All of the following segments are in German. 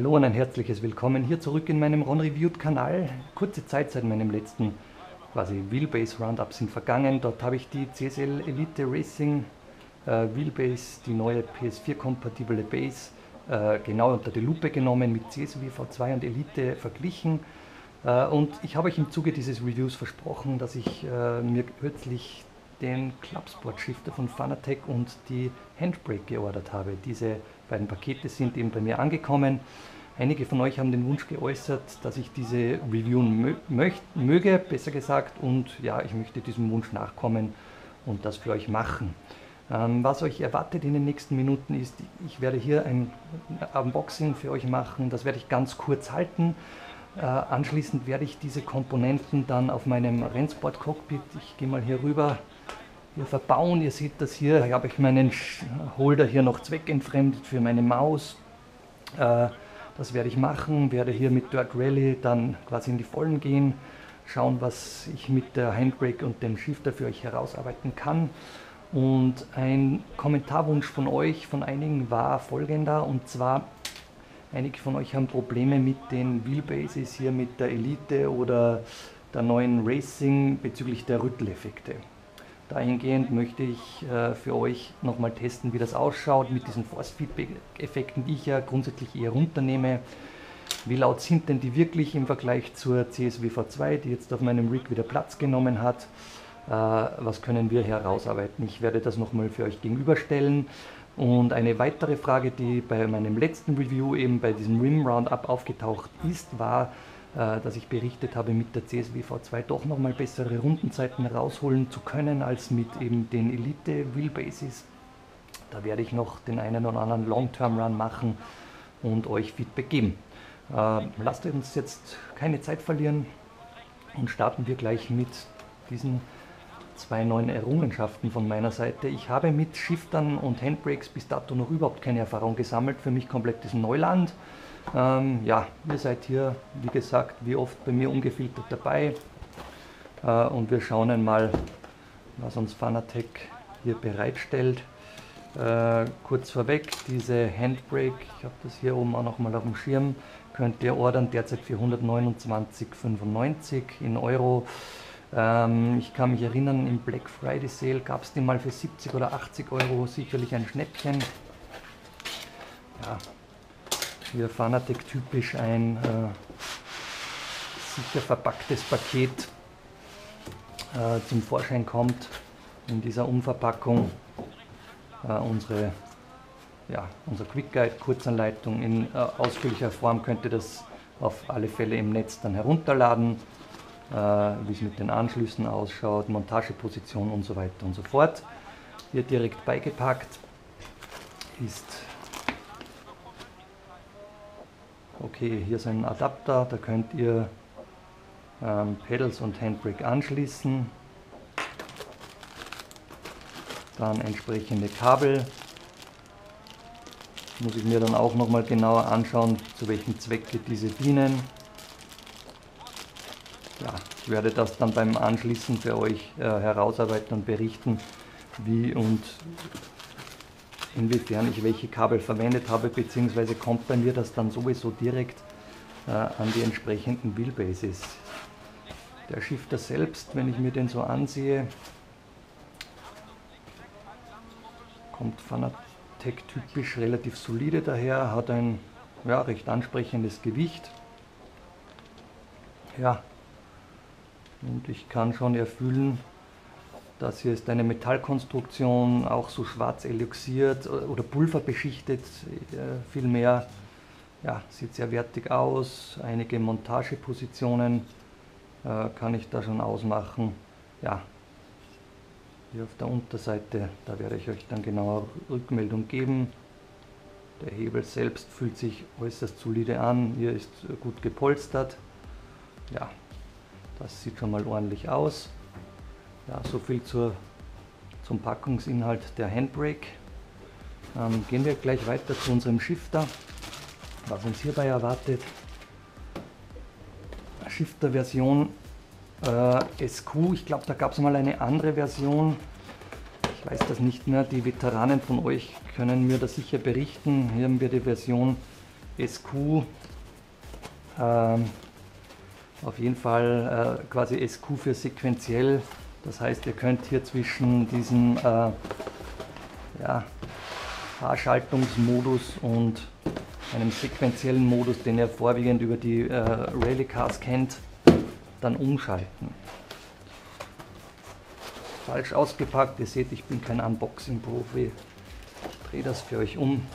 Hallo und ein herzliches Willkommen hier zurück in meinem Ron Reviewed Kanal. Kurze Zeit seit meinem letzten Wheelbase Roundup sind vergangen. Dort habe ich die CSL Elite Racing Wheelbase, die neue PS4-kompatible Base, genau unter die Lupe genommen, mit CSW V2 und Elite verglichen. Und ich habe euch im Zuge dieses Reviews versprochen, dass ich mir kürzlich den Clubsport Shifter von Fanatec und die Handbrake geordert habe. Diese beiden Pakete sind eben bei mir angekommen. Einige von euch haben den Wunsch geäußert, dass ich diese reviewen möge, besser gesagt, und ja, ich möchte diesem Wunsch nachkommen und das für euch machen. Was euch erwartet in den nächsten Minuten ist, ich werde hier ein Unboxing für euch machen, das werde ich ganz kurz halten. Anschließend werde ich diese Komponenten dann auf meinem Rennsport Cockpit, ich gehe mal hier rüber, hier verbauen. Ihr seht das hier, ich habe meinen Holder hier noch zweckentfremdet für meine Maus. Das werde ich machen, werde hier mit Dirt Rally dann quasi in die Vollen gehen, schauen, was ich mit der Handbrake und dem Shifter für euch herausarbeiten kann. Und ein Kommentarwunsch von euch, von einigen, war folgender, und zwar: Einige von euch haben Probleme mit den Wheelbases hier mit der Elite oder der neuen Racing bezüglich der Rütteleffekte. Dahingehend möchte ich für euch nochmal testen, wie das ausschaut mit diesen Force-Feedback-Effekten, die ich ja grundsätzlich eher runternehme. Wie laut sind denn die wirklich im Vergleich zur CSW V2, die jetzt auf meinem Rig wieder Platz genommen hat? Was können wir herausarbeiten? Ich werde das nochmal für euch gegenüberstellen. Und eine weitere Frage, die bei meinem letzten Review eben bei diesem Rim Roundup aufgetaucht ist, war, dass ich berichtet habe, mit der CSW V2 doch nochmal bessere Rundenzeiten rausholen zu können als mit eben den Elite Wheelbases. Da werde ich noch den einen oder anderen Long-Term-Run machen und euch Feedback geben. Lasst uns jetzt keine Zeit verlieren und starten wir gleich mit diesen zwei neuen Errungenschaften von meiner Seite. Ich habe mit Shiftern und Handbrakes bis dato noch überhaupt keine Erfahrung gesammelt, für mich komplettes Neuland. Ja, ihr seid hier, wie gesagt, wie oft bei mir ungefiltert dabei, und wir schauen einmal, was uns Fanatec hier bereitstellt. Kurz vorweg, diese Handbrake, ich habe das hier oben auch noch mal auf dem Schirm, könnt ihr ordern, derzeit für 129,95 in Euro. Ich kann mich erinnern, im Black Friday Sale gab es die mal für 70 oder 80 Euro, sicherlich ein Schnäppchen. Ja, hier Fanatec typisch ein sicher verpacktes Paket zum Vorschein kommt in dieser Umverpackung. Unser Quick Guide, Kurzanleitung in ausführlicher Form, könnt ihr das auf alle Fälle im Netz dann herunterladen, wie es mit den Anschlüssen ausschaut, Montageposition und so weiter und so fort. Hier direkt beigepackt ist, okay, hier ist ein Adapter, da könnt ihr Pedals und Handbrake anschließen. Dann entsprechende Kabel. Muss ich mir dann auch nochmal genauer anschauen, zu welchem Zwecke diese dienen. Ja, ich werde das dann beim Anschließen für euch herausarbeiten und berichten, wie und inwiefern ich welche Kabel verwendet habe, beziehungsweise kommt bei mir das dann sowieso direkt an die entsprechenden Wheelbases. Der Shifter selbst, wenn ich mir den so ansehe, kommt Fanatec typisch relativ solide daher, hat ein recht ansprechendes Gewicht. Ja, und ich kann schon erfühlen, das hier ist eine Metallkonstruktion, auch so schwarz eloxiert oder pulverbeschichtet vielmehr. Ja, sieht sehr wertig aus, einige Montagepositionen kann ich da schon ausmachen. Ja, hier auf der Unterseite, da werde ich euch dann genauer Rückmeldung geben. Der Hebel selbst fühlt sich äußerst solide an, hier ist gut gepolstert. Ja, das sieht schon mal ordentlich aus. Ja, so viel zum Packungsinhalt der Handbrake. Gehen wir gleich weiter zu unserem Shifter, was uns hierbei erwartet. Shifter Version SQ, ich glaube, da gab es mal eine andere Version. Ich weiß das nicht mehr, die Veteranen von euch können mir das sicher berichten. Hier haben wir die Version SQ, auf jeden Fall quasi SQ für sequenziell. Das heißt, ihr könnt hier zwischen diesem Haarschaltungsmodus und einem sequenziellen Modus, den ihr vorwiegend über die Rally Cars kennt, dann umschalten. Falsch ausgepackt, ihr seht, ich bin kein Unboxing-Profi. Ich drehe das für euch um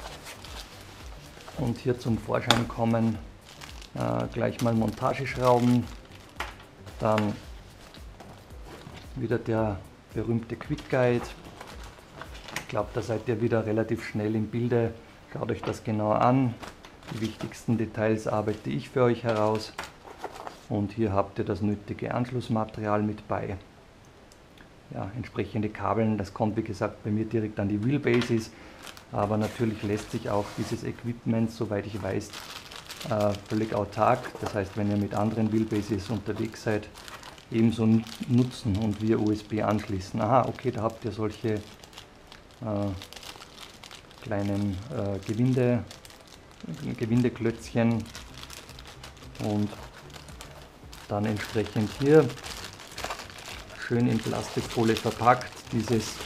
und hier zum Vorschein kommen gleich mal Montageschrauben, dann wieder der berühmte Quick Guide. Ich glaube, da seid ihr wieder relativ schnell im Bilde. Schaut euch das genauer an. Die wichtigsten Details arbeite ich für euch heraus. Und hier habt ihr das nötige Anschlussmaterial mit bei. Ja, entsprechende Kabeln, das kommt wie gesagt bei mir direkt an die Wheelbases. Aber natürlich lässt sich auch dieses Equipment, soweit ich weiß, völlig autark. Das heißt, wenn ihr mit anderen Wheelbases unterwegs seid, ebenso nutzen und via USB anschließen. Aha, okay, da habt ihr solche kleinen Gewindeklötzchen und dann entsprechend hier schön in Plastikfolie verpackt dieses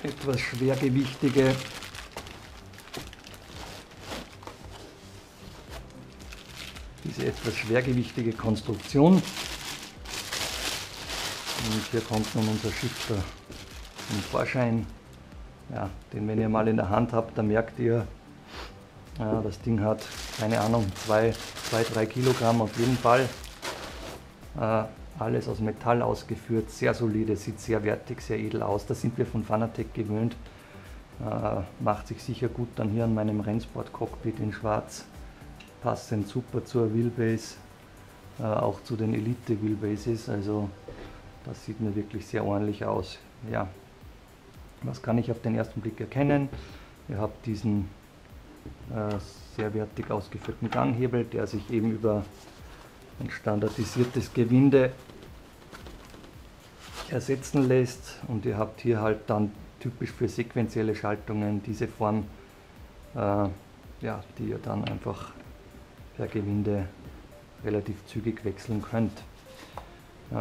etwas schwergewichtige Konstruktion. Und hier kommt nun unser Shifter zum Vorschein. Ja, den, wenn ihr mal in der Hand habt, dann merkt ihr, das Ding hat, keine Ahnung, 2-3 Kilogramm auf jeden Fall. Alles aus Metall ausgeführt, sehr solide, sieht sehr wertig, sehr edel aus. Das sind wir von Fanatec gewöhnt. Macht sich sicher gut dann hier an meinem Rennsport-Cockpit in Schwarz. Passend super zur Wheelbase, auch zu den Elite Wheelbases. Also das sieht mir wirklich sehr ordentlich aus. Ja. Was kann ich auf den ersten Blick erkennen? Ihr habt diesen sehr wertig ausgeführten Ganghebel, der sich eben über ein standardisiertes Gewinde ersetzen lässt, und ihr habt hier halt dann typisch für sequenzielle Schaltungen diese Form, die ihr dann einfach per Gewinde relativ zügig wechseln könnt.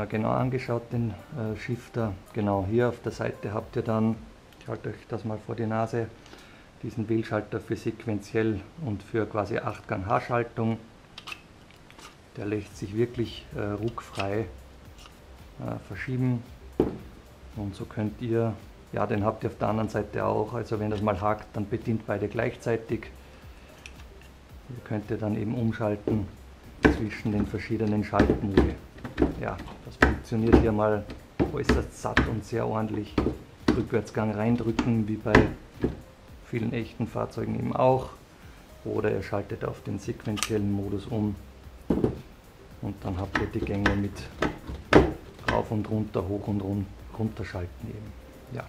Genau angeschaut den Shifter, genau hier auf der Seite habt ihr dann, ich halte euch das mal vor die Nase, diesen Wählschalter für sequenziell und für quasi 8-Gang Haarschaltung. Der lässt sich wirklich ruckfrei verschieben, und so könnt ihr, ja, den habt ihr auf der anderen Seite auch, also wenn das mal hakt, dann bedient beide gleichzeitig. Ihr könnt ihr dann eben umschalten zwischen den verschiedenen Schaltmodi. Ja, das funktioniert hier mal äußerst satt und sehr ordentlich. Rückwärtsgang reindrücken, wie bei vielen echten Fahrzeugen eben auch. Oder ihr schaltet auf den sequenziellen Modus um und dann habt ihr die Gänge mit rauf und runter, hoch und runter schalten eben. Ja,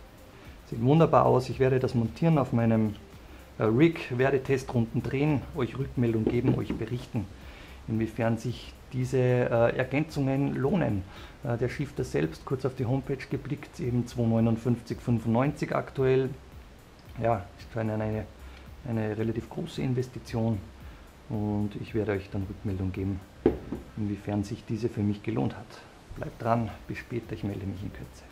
sieht wunderbar aus. Ich werde das montieren auf meinem Rig, werde Testrunden drehen, euch Rückmeldung geben, euch berichten, inwiefern sich diese Ergänzungen lohnen. Der Shifter selbst, kurz auf die Homepage geblickt, eben 259,95 aktuell. Ja, ist für eine relativ große Investition, und ich werde euch dann Rückmeldung geben, inwiefern sich diese für mich gelohnt hat. Bleibt dran, bis später, ich melde mich in Kürze.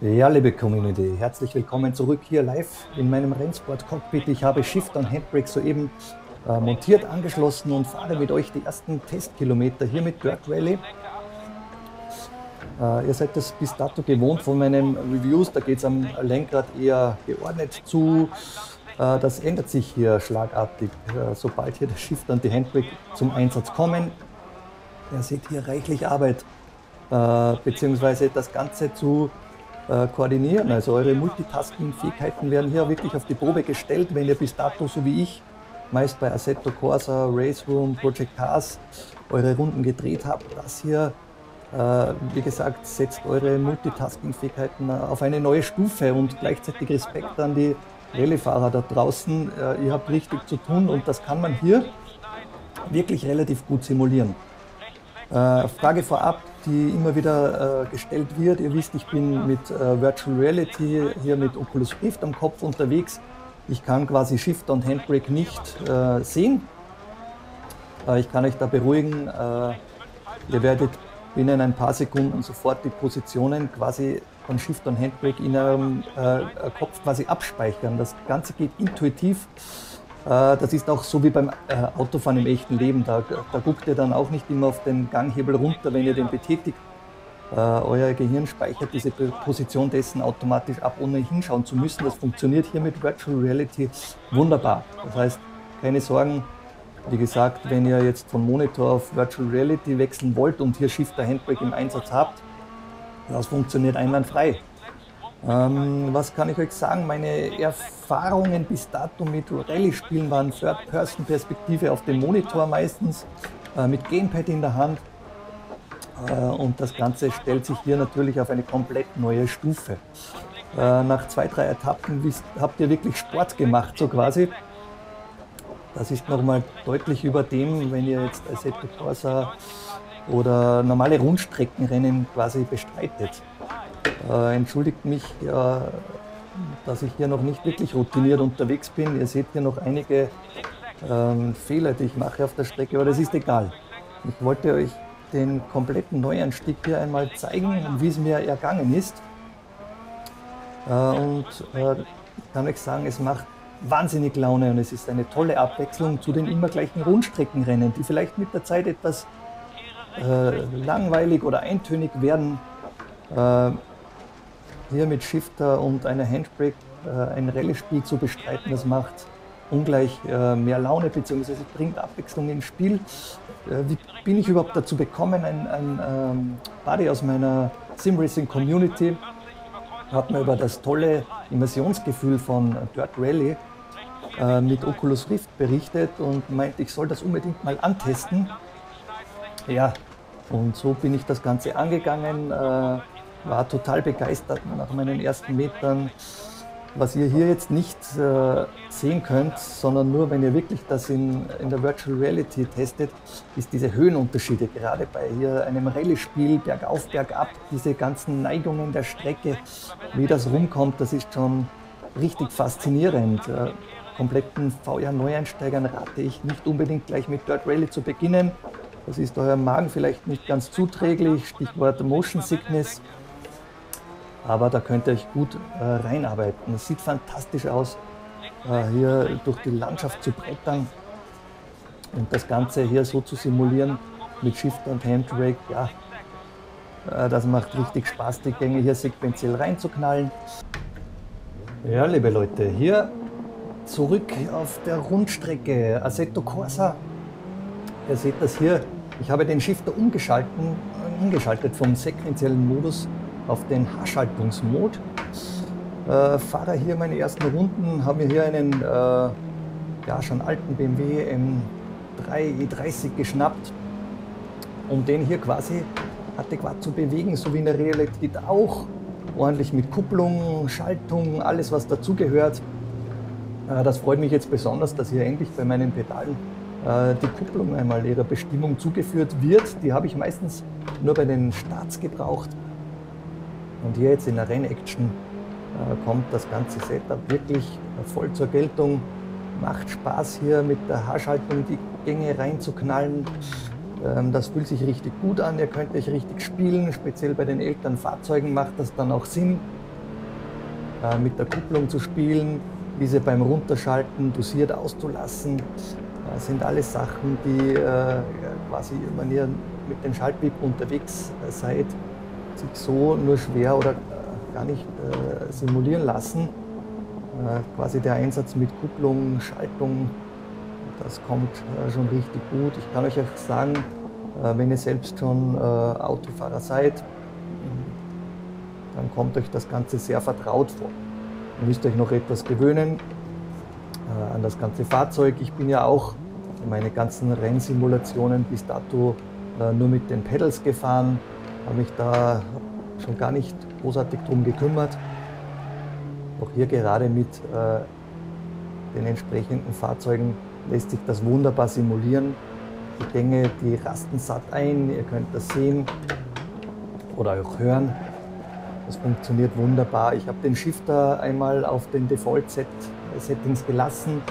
Ja, liebe Community, herzlich willkommen zurück hier live in meinem Rennsport-Cockpit. Ich habe Shifter und Handbrake soeben montiert, angeschlossen und fahre mit euch die ersten Testkilometer hier mit Dirt Rally. Ihr seid das bis dato gewohnt von meinen Reviews, da geht es am Lenkrad eher geordnet zu. Das ändert sich hier schlagartig, sobald hier der Shifter und die Handbrake zum Einsatz kommen. Ihr seht hier reichlich Arbeit, beziehungsweise das Ganze zu koordinieren. Also eure Multitasking-Fähigkeiten werden hier wirklich auf die Probe gestellt, wenn ihr bis dato, so wie ich, meist bei Assetto Corsa, Race Room, Project Cars eure Runden gedreht habt. Das hier, wie gesagt, setzt eure Multitasking-Fähigkeiten auf eine neue Stufe, und gleichzeitig Respekt an die Rallye-Fahrer da draußen. Ihr habt richtig zu tun, und das kann man hier wirklich relativ gut simulieren. Frage vorab, die immer wieder gestellt wird. Ihr wisst, ich bin mit Virtual Reality hier mit Oculus Rift am Kopf unterwegs. Ich kann quasi Shifter und Handbrake nicht sehen. Ich kann euch da beruhigen, ihr werdet binnen ein paar Sekunden sofort die Positionen quasi von Shifter und Handbrake in eurem Kopf quasi abspeichern. Das Ganze geht intuitiv. Das ist auch so wie beim Autofahren im echten Leben. Da guckt ihr dann auch nicht immer auf den Ganghebel runter, wenn ihr den betätigt. Euer Gehirn speichert diese Position dessen automatisch ab, ohne hinschauen zu müssen. Das funktioniert hier mit Virtual Reality wunderbar. Das heißt, keine Sorgen. Wie gesagt, wenn ihr jetzt von Monitor auf Virtual Reality wechseln wollt und hier Shifter Handbrake im Einsatz habt, das funktioniert einwandfrei. Was kann ich euch sagen? Meine Erfahrungen bis dato mit Rallye-Spielen waren Third-Person-Perspektive auf dem Monitor meistens, mit Gamepad in der Hand. Und das Ganze stellt sich hier natürlich auf eine komplett neue Stufe. Nach 2, 3 Etappen habt ihr wirklich Sport gemacht, so quasi. Das ist nochmal deutlich über dem, wenn ihr jetzt Assetto Corsa oder normale Rundstreckenrennen quasi bestreitet. Entschuldigt mich, dass ich hier noch nicht wirklich routiniert unterwegs bin. Ihr seht hier noch einige Fehler, die ich mache auf der Strecke, aber das ist egal. Ich wollte euch den kompletten Neuanstieg hier einmal zeigen, wie es mir ergangen ist. Ich kann euch sagen, es macht wahnsinnig Laune und es ist eine tolle Abwechslung zu den immer gleichen Rundstreckenrennen, die vielleicht mit der Zeit etwas langweilig oder eintönig werden. Hier mit Shifter und einer Handbrake ein Rallye-Spiel zu bestreiten, das macht ungleich mehr Laune bzw. bringt Abwechslung ins Spiel. Wie bin ich überhaupt dazu bekommen? Ein Buddy aus meiner Sim-Racing-Community hat mir über das tolle Immersionsgefühl von Dirt Rally mit Oculus Rift berichtet und meinte, ich soll das unbedingt mal antesten. Ja, und so bin ich das Ganze angegangen, war total begeistert nach meinen ersten Metern. Was ihr hier jetzt nicht sehen könnt, sondern nur, wenn ihr wirklich das in der Virtual Reality testet, ist diese Höhenunterschiede, gerade bei hier einem Rallye-Spiel, bergauf, bergab, diese ganzen Neigungen der Strecke, wie das rumkommt, das ist schon richtig faszinierend. Kompletten VR-Neueinsteigern rate ich nicht unbedingt gleich mit Dirt Rally zu beginnen. Das ist eurem Magen vielleicht nicht ganz zuträglich, Stichwort Motion Sickness. Aber da könnt ihr euch gut reinarbeiten. Es sieht fantastisch aus, hier durch die Landschaft zu brettern und das Ganze hier so zu simulieren mit Shifter und Handbrake. Ja, das macht richtig Spaß, die Gänge hier sequenziell reinzuknallen. Ja, liebe Leute, hier zurück auf der Rundstrecke Assetto Corsa. Ihr seht das hier. Ich habe den Shifter umgeschaltet vom sequenziellen Modus auf den Haarschaltungsmod. Fahre hier meine ersten Runden, habe mir hier einen schon alten BMW M3 E30 geschnappt, um den hier quasi adäquat zu bewegen, so wie in der Realität auch. Ordentlich mit Kupplung, Schaltung, alles was dazugehört. Das freut mich jetzt besonders, dass hier endlich bei meinen Pedalen die Kupplung einmal ihrer Bestimmung zugeführt wird. Die habe ich meistens nur bei den Starts gebraucht. Und hier jetzt in der Rennaction kommt das ganze Setup wirklich voll zur Geltung. Macht Spaß hier mit der Haarschaltung die Gänge reinzuknallen. Das fühlt sich richtig gut an, ihr könnt euch richtig spielen. Speziell bei den älteren Fahrzeugen macht das dann auch Sinn, mit der Kupplung zu spielen, diese beim Runterschalten dosiert auszulassen. Das sind alles Sachen, die quasi, wenn ihr mit dem Schaltwipp unterwegs seid, sich so nur schwer oder gar nicht simulieren lassen. Quasi der Einsatz mit Kupplung, Schaltung, das kommt schon richtig gut. Ich kann euch auch sagen, wenn ihr selbst schon Autofahrer seid, dann kommt euch das Ganze sehr vertraut vor. Ihr müsst euch noch etwas gewöhnen an das ganze Fahrzeug. Ich bin ja auch meine ganzen Rennsimulationen bis dato nur mit den Pedals gefahren, habe mich da schon gar nicht großartig drum gekümmert. Auch hier gerade mit den entsprechenden Fahrzeugen lässt sich das wunderbar simulieren. Die Gänge, die rasten satt ein, ihr könnt das sehen oder auch hören. Das funktioniert wunderbar. Ich habe den Shifter einmal auf den Default-Settings gelassen.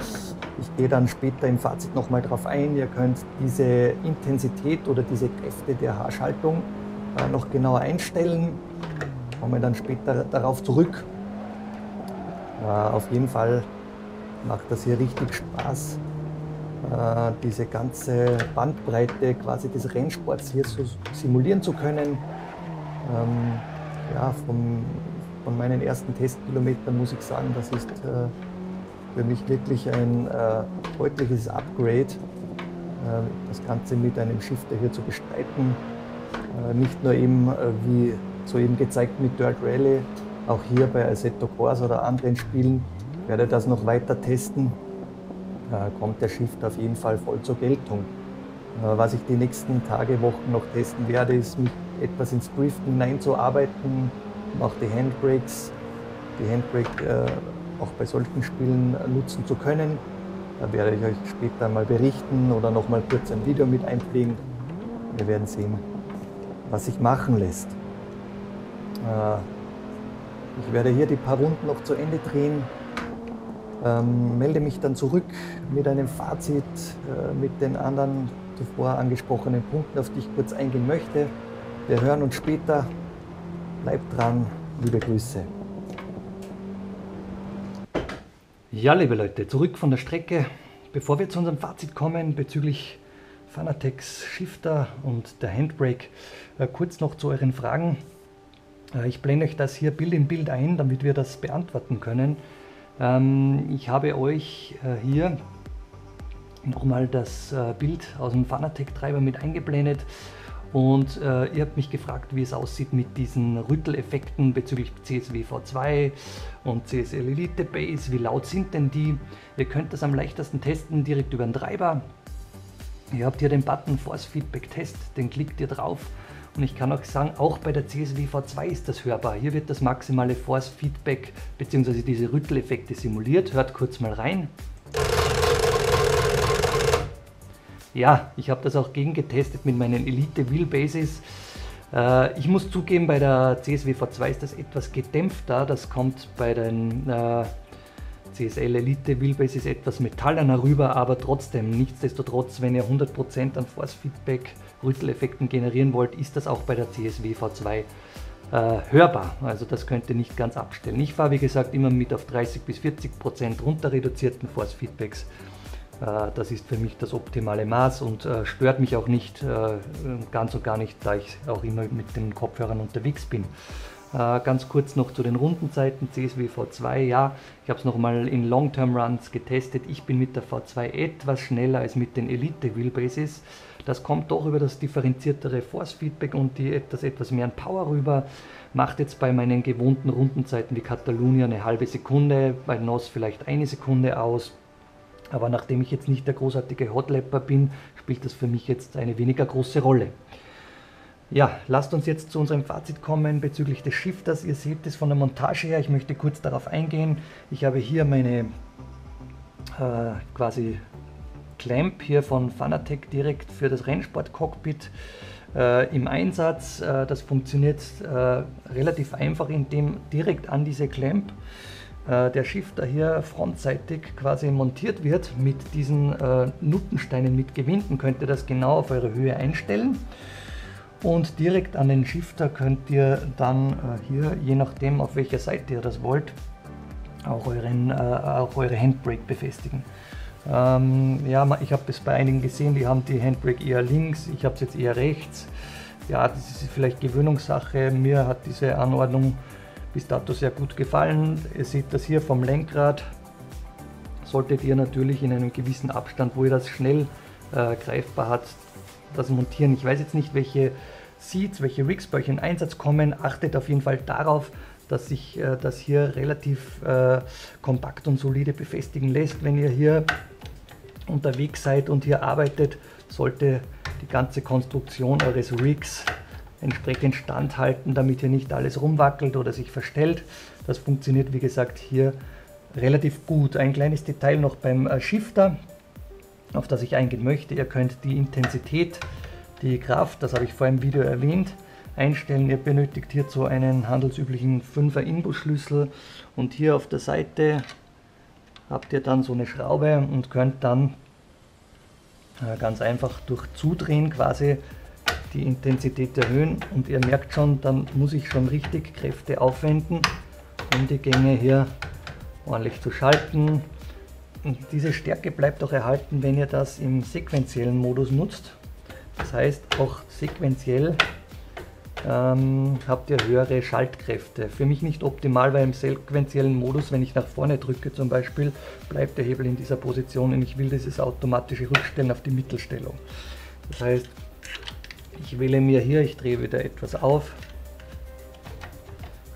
Ich gehe dann später im Fazit nochmal drauf ein. Ihr könnt diese Intensität oder diese Kräfte der Haarschaltung noch genauer einstellen. Kommen dann später darauf zurück. Auf jeden Fall macht das hier richtig Spaß, diese ganze Bandbreite quasi des Rennsports hier so simulieren zu können. Ja, von meinen ersten Testkilometern muss ich sagen, das ist für mich wirklich ein deutliches Upgrade, das Ganze mit einem Shifter hier zu bestreiten. Nicht nur eben, wie soeben gezeigt mit Dirt Rally, auch hier bei Assetto Corsa oder anderen Spielen werde das noch weiter testen. Kommt der Shifter auf jeden Fall voll zur Geltung. Was ich die nächsten Tage, Wochen noch testen werde, ist, mich etwas ins Driften hineinzuarbeiten, auch die Handbrakes, auch bei solchen Spielen nutzen zu können. Da werde ich euch später mal berichten oder noch mal kurz ein Video mit einpflegen. Wir werden sehen, was sich machen lässt. Ich werde hier die paar Runden noch zu Ende drehen. Melde mich dann zurück mit einem Fazit, mit den anderen zuvor angesprochenen Punkten, auf die ich kurz eingehen möchte. Wir hören uns später. Bleibt dran. Liebe Grüße. Ja, liebe Leute, zurück von der Strecke. Bevor wir zu unserem Fazit kommen bezüglich Fanatec's Shifter und der Handbrake, kurz noch zu euren Fragen. Ich blende euch das hier Bild in Bild ein, damit wir das beantworten können. Ich habe euch hier nochmal das Bild aus dem Fanatec-Treiber mit eingeblendet und ihr habt mich gefragt, wie es aussieht mit diesen Rütteleffekten bezüglich CSV V2 und CSL Elite Base, wie laut sind denn die? Ihr könnt das am leichtesten testen direkt über den Treiber. Ihr habt hier den Button Force Feedback Test, den klickt ihr drauf. Und ich kann auch sagen, auch bei der CSV V2 ist das hörbar. Hier wird das maximale Force Feedback bzw. diese Rütteleffekte simuliert. Hört kurz mal rein. Ja, ich habe das auch gegengetestet mit meinen Elite Wheelbases. Ich muss zugeben, bei der CSV V2 ist das etwas gedämpfter. Das kommt bei den CSL Elite Wheelbases etwas metallener rüber, aber trotzdem, nichtsdestotrotz, wenn ihr 100% an Force Feedback Rütteleffekten generieren wollt, ist das auch bei der CSV V2 hörbar. Also das könnt ihr nicht ganz abstellen. Ich fahre wie gesagt immer mit auf 30 bis 40% runter reduzierten Force Feedbacks. Das ist für mich das optimale Maß und stört mich auch nicht, ganz und gar nicht, da ich auch immer mit den Kopfhörern unterwegs bin. Ganz kurz noch zu den Rundenzeiten CSV V2, ja, ich habe es nochmal in Long-Term-Runs getestet. Ich bin mit der V2 etwas schneller als mit den Elite Wheelbases. Das kommt doch über das differenziertere Force-Feedback und die etwas mehr an Power rüber. Macht jetzt bei meinen gewohnten Rundenzeiten wie Catalunya eine halbe Sekunde, bei NOS vielleicht eine Sekunde aus. Aber nachdem ich jetzt nicht der großartige Hotlapper bin, spielt das für mich jetzt eine weniger große Rolle. Ja, lasst uns jetzt zu unserem Fazit kommen bezüglich des Shifters. Ihr seht es von der Montage her, ich möchte kurz darauf eingehen. Ich habe hier meine quasi Clamp hier von Fanatec direkt für das Rennsport-Cockpit im Einsatz. Das funktioniert relativ einfach, indem direkt an diese Clamp der Shifter hier frontseitig quasi montiert wird mit diesen Nuttensteinen mit Gewinden. Könnt ihr das genau auf eure Höhe einstellen. Und direkt an den Shifter könnt ihr dann hier, je nachdem auf welcher Seite ihr das wollt, auch eure Handbrake befestigen. Ja, ich habe es bei einigen gesehen, die haben die Handbrake eher links, ich habe es jetzt eher rechts. Ja, das ist vielleicht Gewöhnungssache. Mir hat diese Anordnung bis dato sehr gut gefallen. Ihr seht das hier vom Lenkrad. Solltet ihr natürlich in einem gewissen Abstand, wo ihr das schnell greifbar habt, das montieren. Ich weiß jetzt nicht, welche Seats, welche Rigs bei euch in Einsatz kommen. Achtet auf jeden Fall darauf, dass sich das hier relativ kompakt und solide befestigen lässt. Wenn ihr hier unterwegs seid und hier arbeitet, sollte die ganze Konstruktion eures Rigs entsprechend standhalten, damit hier nicht alles rumwackelt oder sich verstellt. Das funktioniert wie gesagt hier relativ gut. Ein kleines Detail noch beim Shifter. auf das ich eingehen möchte. Ihr könnt die Intensität, die Kraft, das habe ich vor im Video erwähnt, einstellen. Ihr benötigt hierzu einen handelsüblichen 5er Inbusschlüssel und hier auf der Seite habt ihr dann so eine Schraube und könnt dann ganz einfach durch Zudrehen quasi die Intensität erhöhen, und ihr merkt schon, dann muss ich schon richtig Kräfte aufwenden, um die Gänge hier ordentlich zu schalten. Und diese Stärke bleibt auch erhalten, wenn ihr das im sequentiellen Modus nutzt. Das heißt, auch sequenziell habt ihr höhere Schaltkräfte. Für mich nicht optimal, weil im sequentiellen Modus, wenn ich nach vorne drücke zum Beispiel, bleibt der Hebel in dieser Position und ich will dieses automatische Rückstellen auf die Mittelstellung. Das heißt, ich wähle mir hier, ich drehe wieder etwas auf,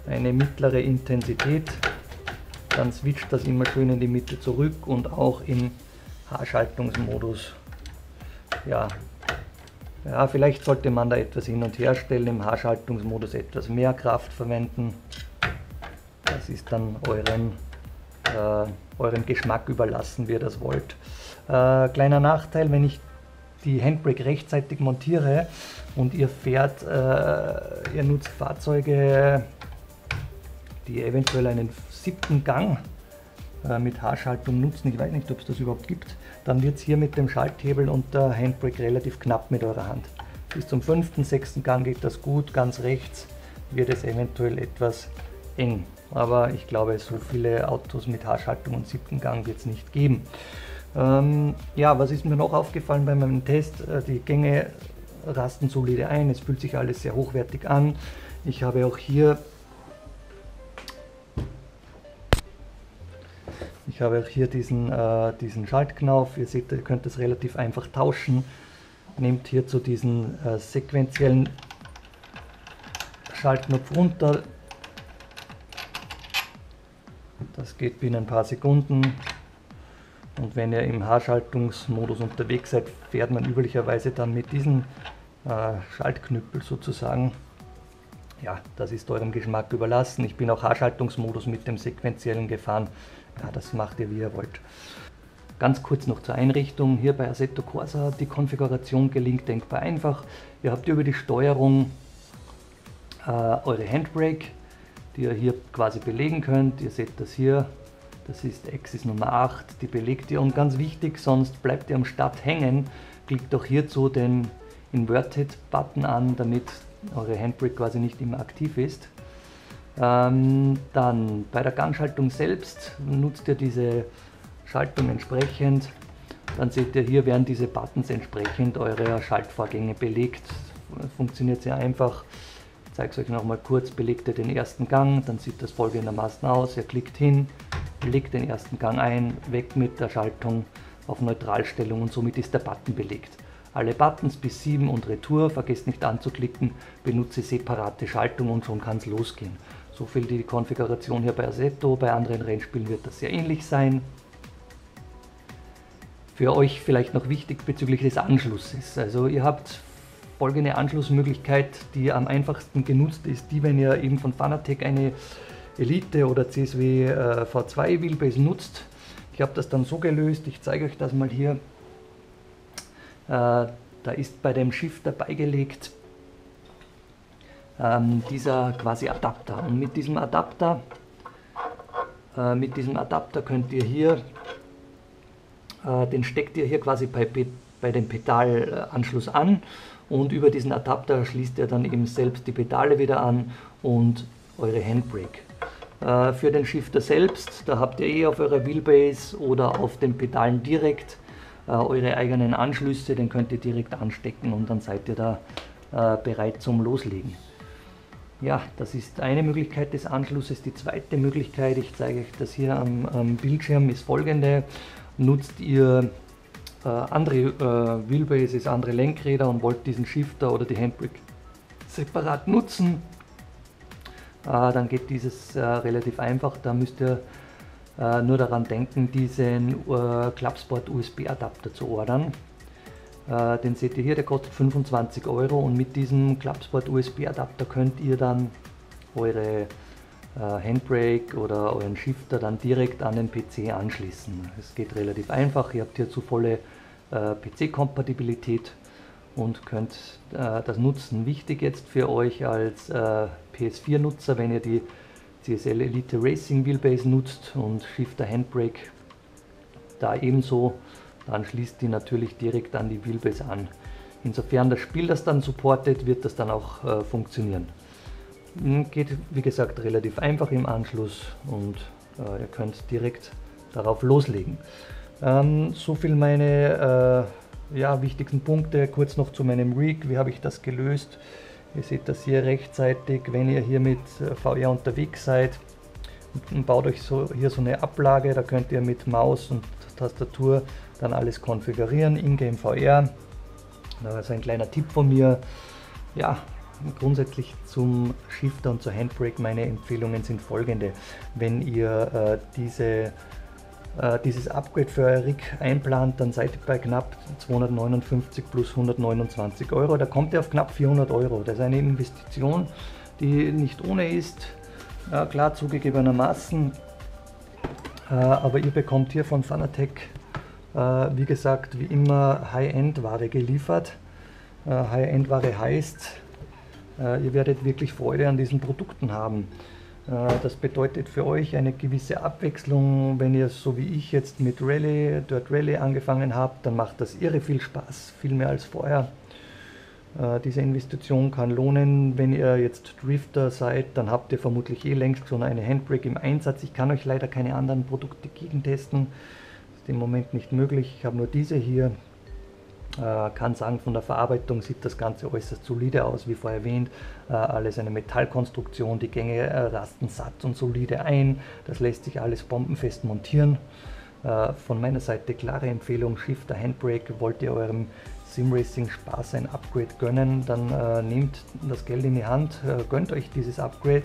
eine mittlere Intensität, dann switcht das immer schön in die Mitte zurück und auch im Haarschaltungsmodus. Ja, vielleicht sollte man da etwas hin und her stellen, im Haarschaltungsmodus etwas mehr Kraft verwenden. Das ist dann eurem Geschmack überlassen, wie ihr das wollt. Kleiner Nachteil, wenn ich die Handbrake rechtzeitig montiere und ihr nutzt Fahrzeuge, die eventuell einen 7. Gang mit Haarschaltung nutzen, ich weiß nicht, ob es das überhaupt gibt, dann wird es hier mit dem Schalthebel und der Handbrake relativ knapp mit eurer Hand. Bis zum 5., 6. Gang geht das gut, ganz rechts wird es eventuell etwas eng. Aber ich glaube, so viele Autos mit Haarschaltung und 7. Gang wird es nicht geben. Ja, was ist mir noch aufgefallen bei meinem Test? Die Gänge rasten solide ein, es fühlt sich alles sehr hochwertig an. Ich habe auch hier diesen Schaltknauf. Ihr seht, ihr könnt es relativ einfach tauschen. Nehmt hierzu diesen sequentiellen Schaltknopf runter. Das geht binnen ein paar Sekunden. Und wenn ihr im Haarschaltungsmodus unterwegs seid, fährt man üblicherweise dann mit diesem Schaltknüppel sozusagen. Ja, das ist eurem Geschmack überlassen. Ich bin auch Haarschaltungsmodus mit dem sequentiellen gefahren. Ja, das macht ihr, wie ihr wollt. Ganz kurz noch zur Einrichtung. Hier bei Assetto Corsa, die Konfiguration gelingt denkbar einfach. Ihr habt über die Steuerung eure Handbrake, die ihr hier quasi belegen könnt. Ihr seht das hier, das ist Axis Nummer 8, die belegt ihr. Und ganz wichtig, sonst bleibt ihr am Start hängen. Klickt auch hierzu den Inverted-Button an, damit eure Handbrake quasi nicht immer aktiv ist. Dann bei der Gangschaltung selbst nutzt ihr diese Schaltung entsprechend. Dann seht ihr, hier werden diese Buttons entsprechend eurer Schaltvorgänge belegt. Funktioniert sehr einfach. Ich zeige es euch nochmal kurz. Belegt ihr den ersten Gang, dann sieht das folgendermaßen aus. Ihr klickt hin, belegt den ersten Gang ein, weg mit der Schaltung auf Neutralstellung und somit ist der Button belegt. Alle Buttons bis 7 und Retour, vergesst nicht anzuklicken, benutze separate Schaltung und schon kann es losgehen. So viel die Konfiguration hier bei Assetto, bei anderen Rennspielen wird das sehr ähnlich sein. Für euch vielleicht noch wichtig bezüglich des Anschlusses. Also ihr habt folgende Anschlussmöglichkeit, die am einfachsten genutzt ist, die, wenn ihr eben von Fanatec eine Elite oder CSW V2 Wheelbase nutzt. Ich habe das dann so gelöst, ich zeige euch das mal hier. Da ist bei dem Shifter beigelegt dieser quasi Adapter, und mit diesem Adapter könnt ihr hier, den steckt ihr hier quasi bei dem Pedalanschluss an, und über diesen Adapter schließt ihr dann eben selbst die Pedale wieder an und eure Handbrake. Für den Shifter selbst, da habt ihr auf eurer Wheelbase oder auf den Pedalen direkt eure eigenen Anschlüsse, den könnt ihr direkt anstecken und dann seid ihr da bereit zum Loslegen. Ja, das ist eine Möglichkeit des Anschlusses. Die zweite Möglichkeit, ich zeige euch das hier am Bildschirm, ist folgende. Nutzt ihr andere Wheelbases, andere Lenkräder und wollt diesen Shifter oder die Handbrake separat nutzen, dann geht dieses relativ einfach. Da müsst ihr nur daran denken, diesen Clubsport USB Adapter zu ordern. Den seht ihr hier, der kostet 25 € und mit diesem Clubsport USB Adapter könnt ihr dann eure Handbrake oder euren Shifter dann direkt an den PC anschließen. Es geht relativ einfach, ihr habt hierzu volle PC-Kompatibilität und könnt das nutzen. Wichtig jetzt für euch als PS4-Nutzer, wenn ihr die CSL Elite Racing Wheelbase nutzt und Shifter Handbrake da ebenso, dann schließt die natürlich direkt an die Wheelbase an. Insofern das Spiel das dann supportet, wird das dann auch funktionieren. Geht wie gesagt relativ einfach im Anschluss und ihr könnt direkt darauf loslegen. So viel meine wichtigsten Punkte. Kurz noch zu meinem Rig, wie habe ich das gelöst. Ihr seht das hier rechtzeitig, wenn ihr hier mit VR unterwegs seid und baut euch hier so eine Ablage, da könnt ihr mit Maus und Tastatur dann alles konfigurieren, Ingame VR. Also ein kleiner Tipp von mir. Ja, grundsätzlich zum Shifter und zur Handbrake meine Empfehlungen sind folgende. Wenn ihr dieses Upgrade für euer Rig einplant, dann seid ihr bei knapp 259 plus 129 Euro. Da kommt ihr auf knapp 400 Euro. Das ist eine Investition, die nicht ohne ist, klar zugegebenermaßen. Aber ihr bekommt hier von Fanatec, wie gesagt, wie immer High-End-Ware geliefert. High-End-Ware heißt, ihr werdet wirklich Freude an diesen Produkten haben. Das bedeutet für euch eine gewisse Abwechslung. Wenn ihr so wie ich jetzt mit Dirt Rally angefangen habt, dann macht das irre viel Spaß, viel mehr als vorher. Diese Investition kann lohnen. Wenn ihr jetzt Drifter seid, dann habt ihr vermutlich längst schon eine Handbrake im Einsatz. Ich kann euch leider keine anderen Produkte gegentesten. Das ist im Moment nicht möglich. Ich habe nur diese hier. Kann sagen, von der Verarbeitung sieht das Ganze äußerst solide aus, wie vorher erwähnt. Alles eine Metallkonstruktion, die Gänge rasten satt und solide ein. Das lässt sich alles bombenfest montieren. Von meiner Seite klare Empfehlung, Shifter Handbrake. Wollt ihr eurem Simracing Spaß ein Upgrade gönnen, dann nehmt das Geld in die Hand, gönnt euch dieses Upgrade.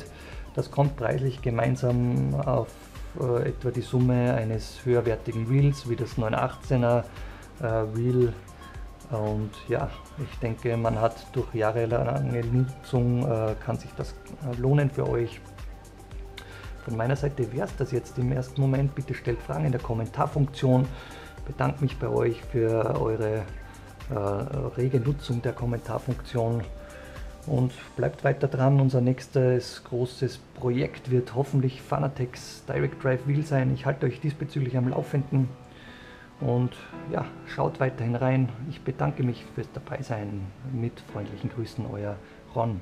Das kommt preislich gemeinsam auf etwa die Summe eines höherwertigen Wheels wie das 918er Wheel. Und ja, ich denke, man hat durch jahrelange Nutzung, kann sich das lohnen für euch. Von meiner Seite wäre es das jetzt im ersten Moment. Bitte stellt Fragen in der Kommentarfunktion. Ich bedanke mich bei euch für eure rege Nutzung der Kommentarfunktion und bleibt weiter dran. Unser nächstes großes Projekt wird hoffentlich Fanatec's Direct Drive Wheel sein. Ich halte euch diesbezüglich am Laufenden. Und ja, schaut weiterhin rein. Ich bedanke mich fürs Dabeisein. Mit freundlichen Grüßen, euer Ron.